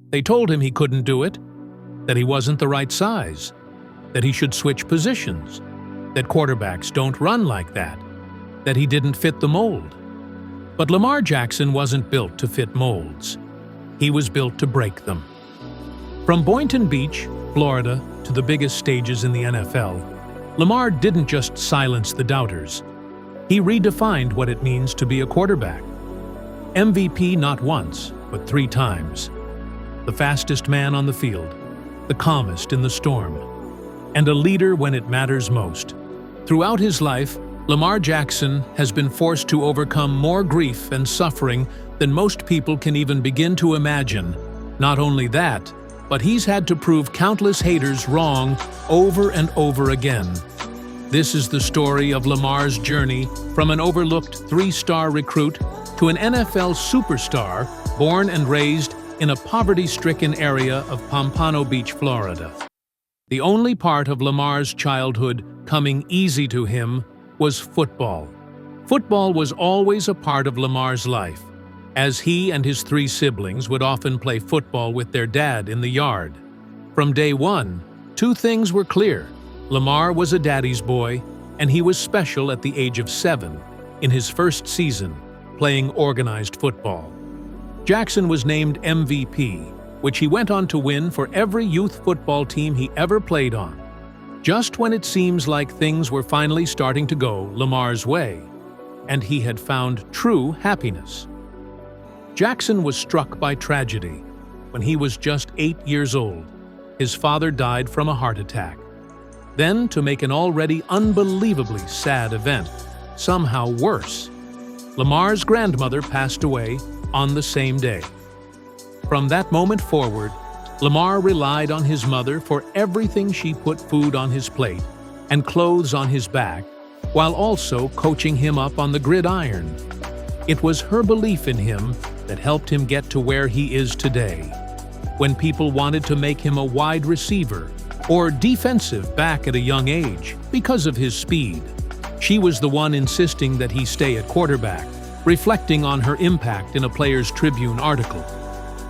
They told him he couldn't do it, that he wasn't the right size, that he should switch positions, that quarterbacks don't run like that he didn't fit the mold. But Lamar Jackson wasn't built to fit molds. He was built to break them. From Boynton Beach, Florida, to the biggest stages in the NFL, Lamar didn't just silence the doubters. He redefined what it means to be a quarterback. MVP not once, but 3 times. The fastest man on the field, the calmest in the storm, and a leader when it matters most. Throughout his life, Lamar Jackson has been forced to overcome more grief and suffering than most people can even begin to imagine. Not only that, but he's had to prove countless haters wrong over and over again. This is the story of Lamar's journey from an overlooked 3-star recruit to an NFL superstar born and raised in a poverty-stricken area of Pompano Beach, Florida. The only part of Lamar's childhood coming easy to him was football. Football was always a part of Lamar's life, as he and his 3 siblings would often play football with their dad in the yard. From day one, 2 things were clear. Lamar was a daddy's boy, and he was special at the age of 7, in his first season, playing organized football. Jackson was named MVP, which he went on to win for every youth football team he ever played on. Just when it seems like things were finally starting to go Lamar's way, and he had found true happiness. Jackson was struck by tragedy. When he was just 8 years old, his father died from a heart attack. Then, to make an already unbelievably sad event somehow worse, Lamar's grandmother passed away on the same day. From that moment forward, Lamar relied on his mother for everything. She put food on his plate and clothes on his back, while also coaching him up on the gridiron. It was her belief in him that helped him get to where he is today. When people wanted to make him a wide receiver or defensive back at a young age because of his speed, she was the one insisting that he stay at quarterback, reflecting on her impact in a Players Tribune article.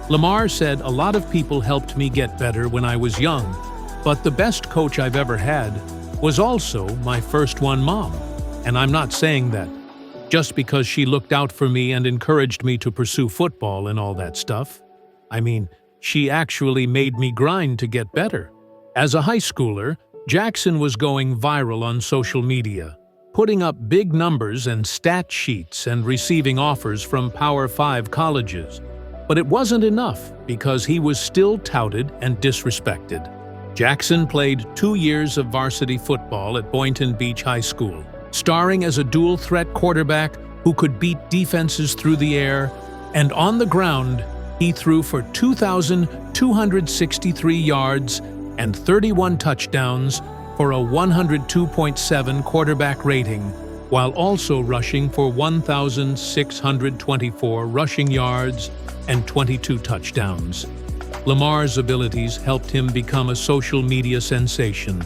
Lamar said, "A lot of people helped me get better when I was young, but the best coach I've ever had was also my first one, Mom. And I'm not saying that just because she looked out for me and encouraged me to pursue football and all that stuff. I mean, she actually made me grind to get better." As a high schooler, Jackson was going viral on social media, putting up big numbers and stat sheets and receiving offers from Power 5 colleges. But it wasn't enough because he was still touted and disrespected. Jackson played 2 years of varsity football at Boynton Beach High School, starring as a dual-threat quarterback who could beat defenses through the air, and on the ground, he threw for 2,263 yards and 31 touchdowns for a 102.7 quarterback rating, while also rushing for 1,624 rushing yards and 22 touchdowns. Lamar's abilities helped him become a social media sensation.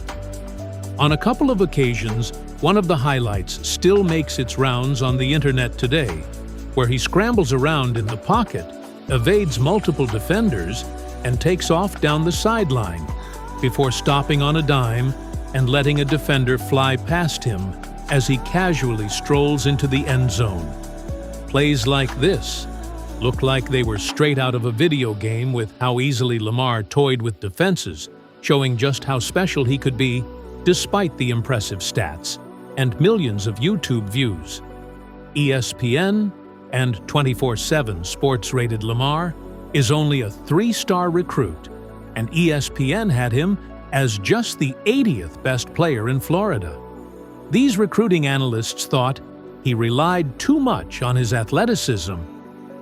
On a couple of occasions, one of the highlights still makes its rounds on the internet today, where he scrambles around in the pocket, evades multiple defenders, and takes off down the sideline, before stopping on a dime and letting a defender fly past him as he casually strolls into the end zone. Plays like this looked like they were straight out of a video game, with how easily Lamar toyed with defenses, showing just how special he could be despite the impressive stats and millions of YouTube views. ESPN and 24/7 Sports rated Lamar is only a 3-star recruit, and ESPN had him as just the 80th best player in Florida. These recruiting analysts thought he relied too much on his athleticism,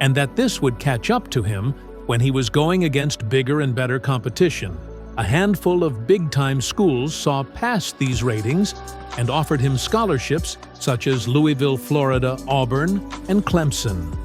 and that this would catch up to him when he was going against bigger and better competition. A handful of big-time schools saw past these ratings and offered him scholarships such as Louisville, Florida, Auburn, and Clemson.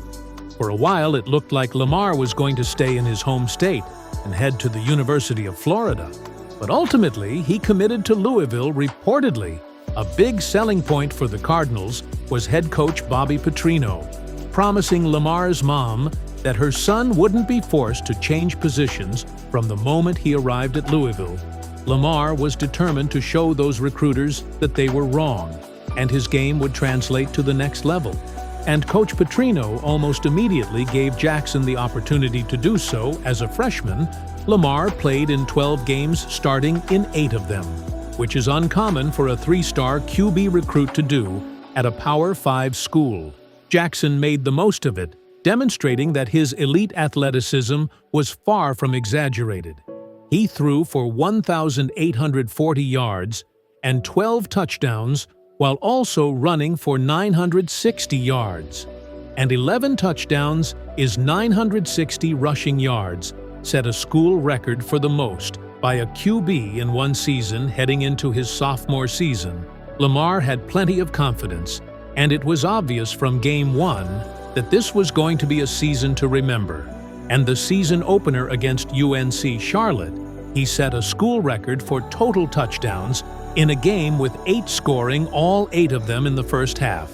For a while, it looked like Lamar was going to stay in his home state and head to the University of Florida. But ultimately, he committed to Louisville. Reportedly, a big selling point for the Cardinals was head coach Bobby Petrino, promising Lamar's mom that her son wouldn't be forced to change positions from the moment he arrived at Louisville, Lamar was determined to show those recruiters that they were wrong, and his game would translate to the next level. And Coach Petrino almost immediately gave Jackson the opportunity to do so. As a freshman, Lamar played in 12 games, starting in 8 of them, which is uncommon for a 3-star QB recruit to do at a Power 5 school. Jackson made the most of it, demonstrating that his elite athleticism was far from exaggerated. He threw for 1,840 yards and 12 touchdowns, while also running for 960 yards. And 11 touchdowns is 960 rushing yards, set a school record for the most by a QB in one season heading into his sophomore season. Lamar had plenty of confidence, and it was obvious from Game 1 that this was going to be a season to remember. And the season opener against UNC Charlotte, he set a school record for total touchdowns in a game with 8 scoring, all 8 of them in the first half.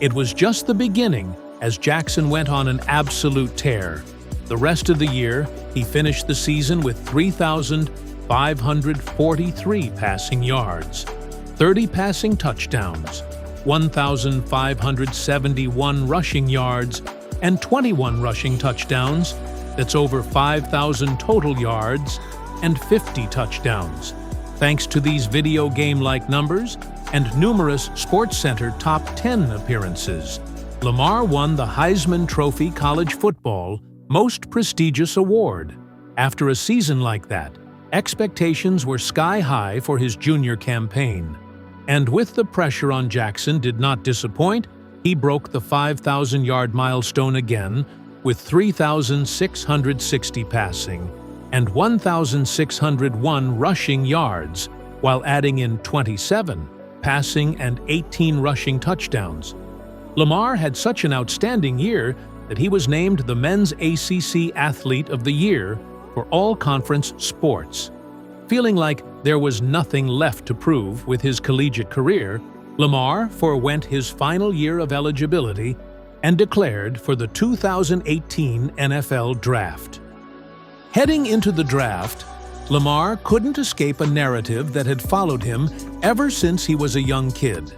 It was just the beginning as Jackson went on an absolute tear. The rest of the year, he finished the season with 3,543 passing yards, 30 passing touchdowns, 1,571 rushing yards, and 21 rushing touchdowns. That's over 5,000 total yards and 50 touchdowns. Thanks to these video game-like numbers and numerous SportsCenter top 10 appearances, Lamar won the Heisman Trophy College Football most prestigious award. After a season like that, expectations were sky-high for his junior campaign. And with the pressure on Jackson did not disappoint, he broke the 5,000-yard milestone again with 3,660 passing and 1,601 rushing yards, while adding in 27 passing and 18 rushing touchdowns. Lamar had such an outstanding year that he was named the Men's ACC Athlete of the Year for all conference sports. Feeling like there was nothing left to prove with his collegiate career, Lamar forewent his final year of eligibility and declared for the 2018 NFL Draft. Heading into the draft, Lamar couldn't escape a narrative that had followed him ever since he was a young kid.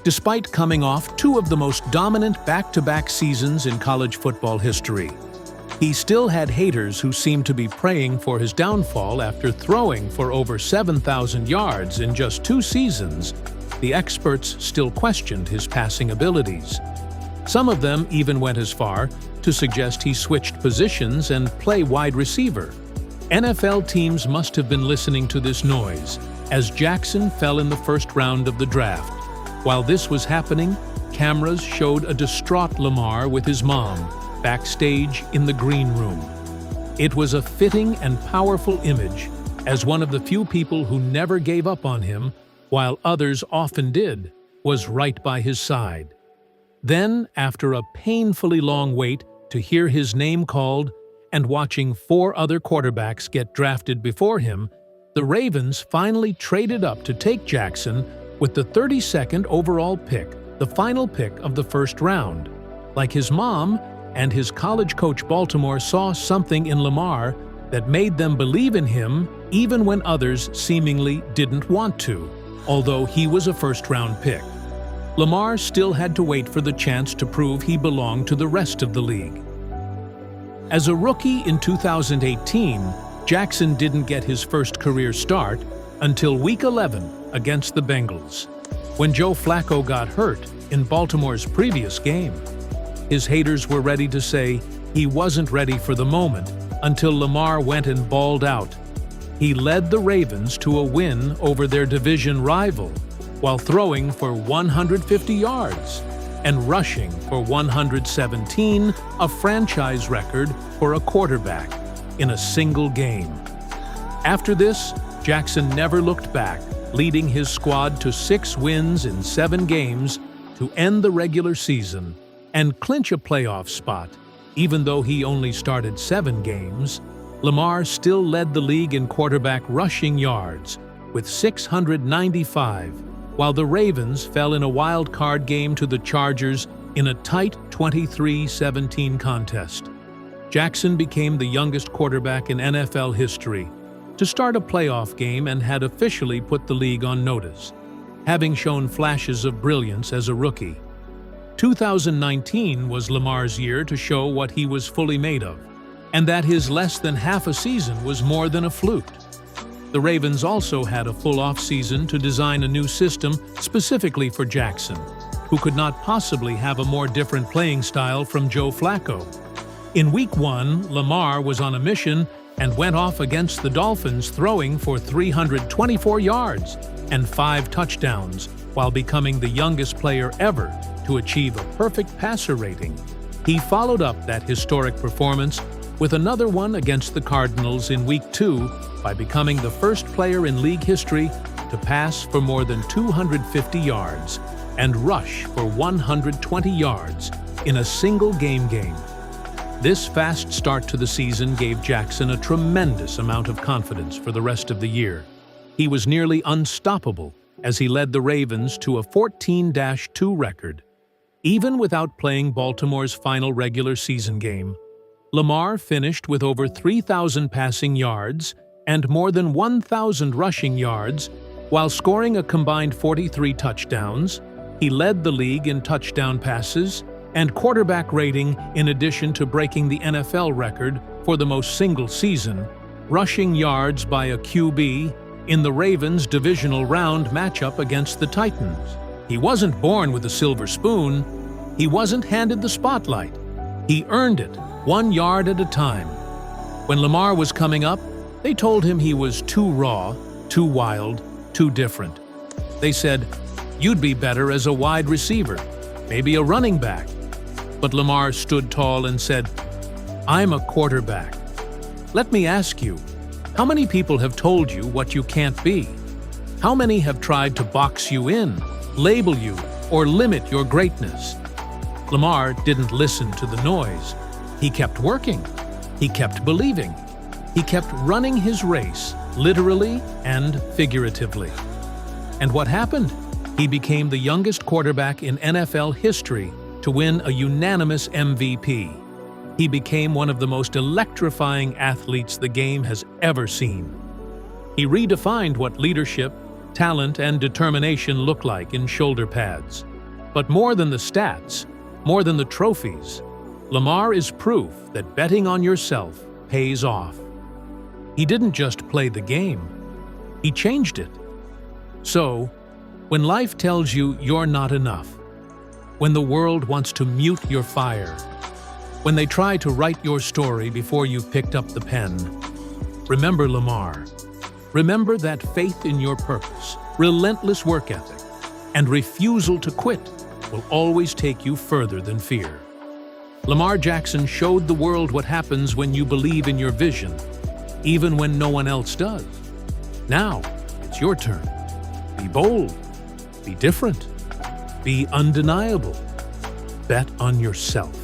Despite coming off 2 of the most dominant back-to-back seasons in college football history, he still had haters who seemed to be praying for his downfall after throwing for over 7,000 yards in just 2 seasons. The experts still questioned his passing abilities. Some of them even went as far to suggest he switched positions and play wide receiver. NFL teams must have been listening to this noise, as Jackson fell in the first round of the draft. While this was happening, cameras showed a distraught Lamar with his mom backstage in the green room. It was a fitting and powerful image, as one of the few people who never gave up on him, while others often did, was right by his side. Then, after a painfully long wait to hear his name called and watching 4 other quarterbacks get drafted before him, the Ravens finally traded up to take Jackson with the 32nd overall pick, the final pick of the first round. Like his mom and his college coach, Baltimore saw something in Lamar that made them believe in him even when others seemingly didn't want to, although he was a first-round pick. Lamar still had to wait for the chance to prove he belonged to the rest of the league. As a rookie in 2018, Jackson didn't get his first career start until Week 11 against the Bengals, when Joe Flacco got hurt in Baltimore's previous game. His haters were ready to say he wasn't ready for the moment until Lamar went and balled out. He led the Ravens to a win over their division rival while throwing for 150 yards and rushing for 117, a franchise record for a quarterback in a single game. After this, Jackson never looked back, leading his squad to 6 wins in 7 games to end the regular season and clinch a playoff spot. Even though he only started 7 games, Lamar still led the league in quarterback rushing yards with 695, while the Ravens fell in a wild card game to the Chargers in a tight 23-17 contest. Jackson became the youngest quarterback in NFL history to start a playoff game and had officially put the league on notice, having shown flashes of brilliance as a rookie. 2019 was Lamar's year to show what he was fully made of, and that his less than half a season was more than a fluke. The Ravens also had a full off-season to design a new system specifically for Jackson, who could not possibly have a more different playing style from Joe Flacco. In Week 1, Lamar was on a mission and went off against the Dolphins, throwing for 324 yards and 5 touchdowns, while becoming the youngest player ever to achieve a perfect passer rating. He followed up that historic performance with another one against the Cardinals in Week 2 by becoming the first player in league history to pass for more than 250 yards and rush for 120 yards in a single game. This fast start to the season gave Jackson a tremendous amount of confidence for the rest of the year. He was nearly unstoppable as he led the Ravens to a 14-2 record. Even without playing Baltimore's final regular season game, Lamar finished with over 3,000 passing yards and more than 1,000 rushing yards, while scoring a combined 43 touchdowns. He led the league in touchdown passes and quarterback rating, in addition to breaking the NFL record for the most single-season rushing yards by a QB in the Ravens' divisional round matchup against the Titans. He wasn't born with a silver spoon. He wasn't handed the spotlight. He earned it 1 yard at a time. When Lamar was coming up, they told him he was too raw, too wild, too different. They said, "You'd be better as a wide receiver, maybe a running back." But Lamar stood tall and said, "I'm a quarterback." Let me ask you, how many people have told you what you can't be? How many have tried to box you in, label you, or limit your greatness? Lamar didn't listen to the noise. He kept working. He kept believing. He kept running his race, literally and figuratively. And what happened? He became the youngest quarterback in NFL history to win a unanimous MVP. He became one of the most electrifying athletes the game has ever seen. He redefined what leadership, talent, and determination look like in shoulder pads. But more than the stats, more than the trophies, Lamar is proof that betting on yourself pays off. He didn't just play the game, he changed it. So, when life tells you you're not enough, when the world wants to mute your fire, when they try to write your story before you've picked up the pen, remember Lamar. Remember that faith in your purpose, relentless work ethic, and refusal to quit will always take you further than fear. Lamar Jackson showed the world what happens when you believe in your vision, even when no one else does. Now, it's your turn. Be bold. Be different. Be undeniable. Bet on yourself.